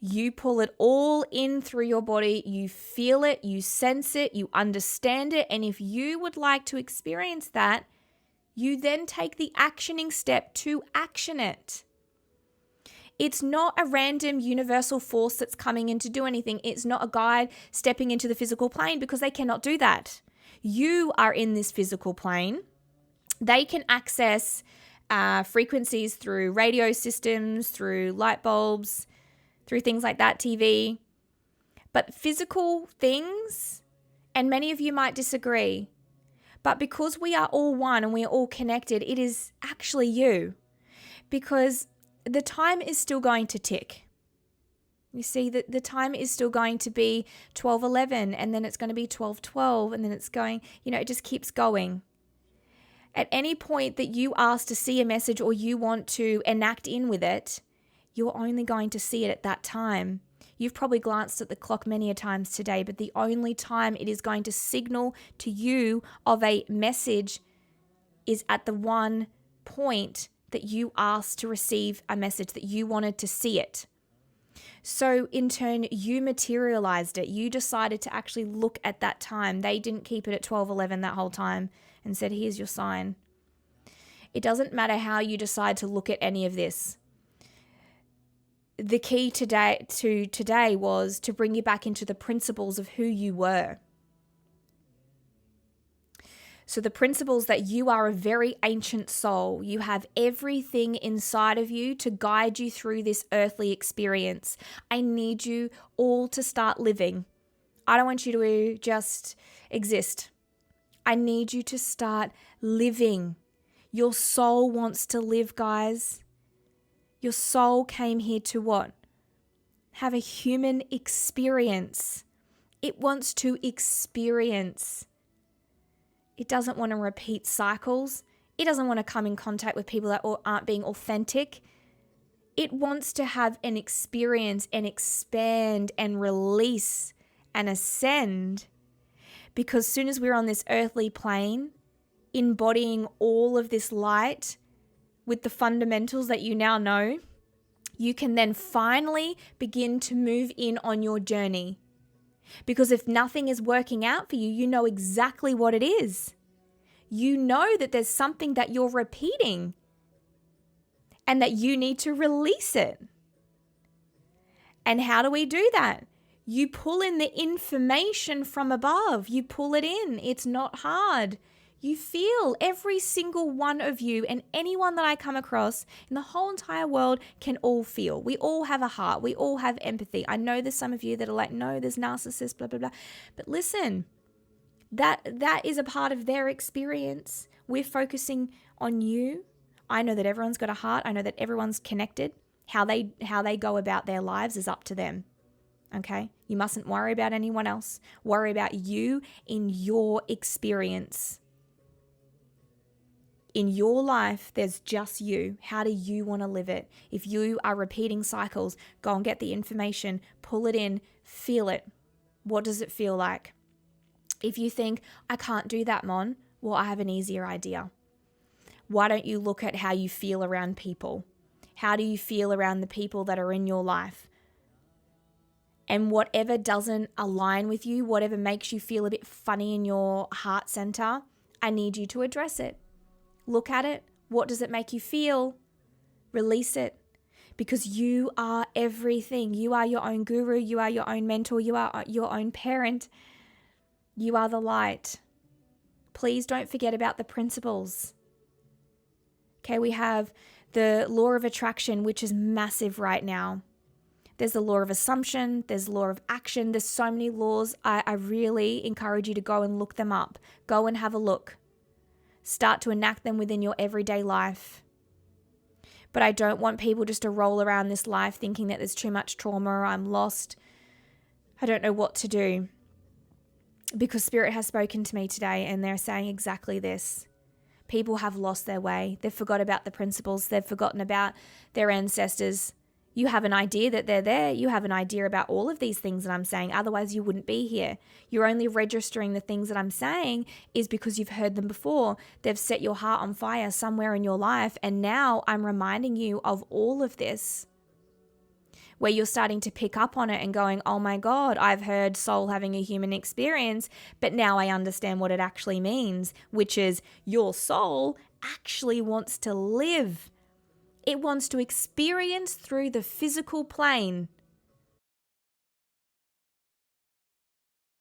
You pull it all in through your body. You feel it, you sense it, you understand it. And if you would like to experience that, you then take the actioning step to action it. It's not a random universal force that's coming in to do anything. It's not a guide stepping into the physical plane, because they cannot do that. You are in this physical plane. They can access frequencies through radio systems, through light bulbs, through things like that, TV. But physical things, and many of you might disagree, but because we are all one and we are all connected, it is actually you. Because the time is still going to tick. You see, that the time is still going to be 12:11, and then it's going to be 12:12, and then it's going, it just keeps going. At any point that you ask to see a message or you want to enact in with it, you're only going to see it at that time. You've probably glanced at the clock many a times today, but the only time it is going to signal to you of a message is at the one point that you asked to receive a message, that you wanted to see it. So in turn, you materialized it. You decided to actually look at that time. They didn't keep it at 12:11 that whole time and said, here's your sign. It doesn't matter how you decide to look at any of this. The key today was to bring you back into the principles of who you were. So the principles that you are a very ancient soul. You have everything inside of you to guide you through this earthly experience. I need you all to start living. I don't want you to just exist. I need you to start living. Your soul wants to live, guys. Your soul came here to what? Have a human experience. It wants to experience. It doesn't want to repeat cycles. It doesn't want to come in contact with people that aren't being authentic. It wants to have an experience and expand and release and ascend. Because as soon as we're on this earthly plane, embodying all of this light with the fundamentals that you now know, you can then finally begin to move in on your journey. Because if nothing is working out for you, you know exactly what it is. You know that there's something that you're repeating and that you need to release it. And how do we do that? You pull in the information from above. You pull it in. It's not hard. You feel, every single one of you and anyone that I come across in the whole entire world can all feel. We all have a heart. We all have empathy. I know there's some of you that are like, no, there's narcissists, blah, blah, blah. But listen, that is a part of their experience. We're focusing on you. I know that everyone's got a heart. I know that everyone's connected. How they go about their lives is up to them. Okay? You mustn't worry about anyone else. Worry about you in your experience. In your life, there's just you. How do you want to live it? If you are repeating cycles, go and get the information, pull it in, feel it. What does it feel like? If you think, I can't do that, Mon, well, I have an easier idea. Why don't you look at how you feel around people? How do you feel around the people that are in your life? And whatever doesn't align with you, whatever makes you feel a bit funny in your heart center, I need you to address it. Look at it. What does it make you feel? Release it. Because you are everything. You are your own guru. You are your own mentor. You are your own parent. You are the light. Please don't forget about the principles. Okay, we have the law of attraction, which is massive right now. There's the law of assumption. There's the law of action. There's so many laws. I really encourage you to go and look them up. Go and have a look. Start to enact them within your everyday life. But I don't want people just to roll around this life thinking that there's too much trauma, or I'm lost. I don't know what to do. Because Spirit has spoken to me today and they're saying exactly this. People have lost their way. They've forgot about the principles. They've forgotten about their ancestors. You have an idea that they're there. You have an idea about all of these things that I'm saying. Otherwise, you wouldn't be here. You're only registering the things that I'm saying is because you've heard them before. They've set your heart on fire somewhere in your life. And now I'm reminding you of all of this. where you're starting to pick up on it and going, oh my God, I've heard soul having a human experience, but now I understand what it actually means, which is your soul actually wants to live. It wants to experience through the physical plane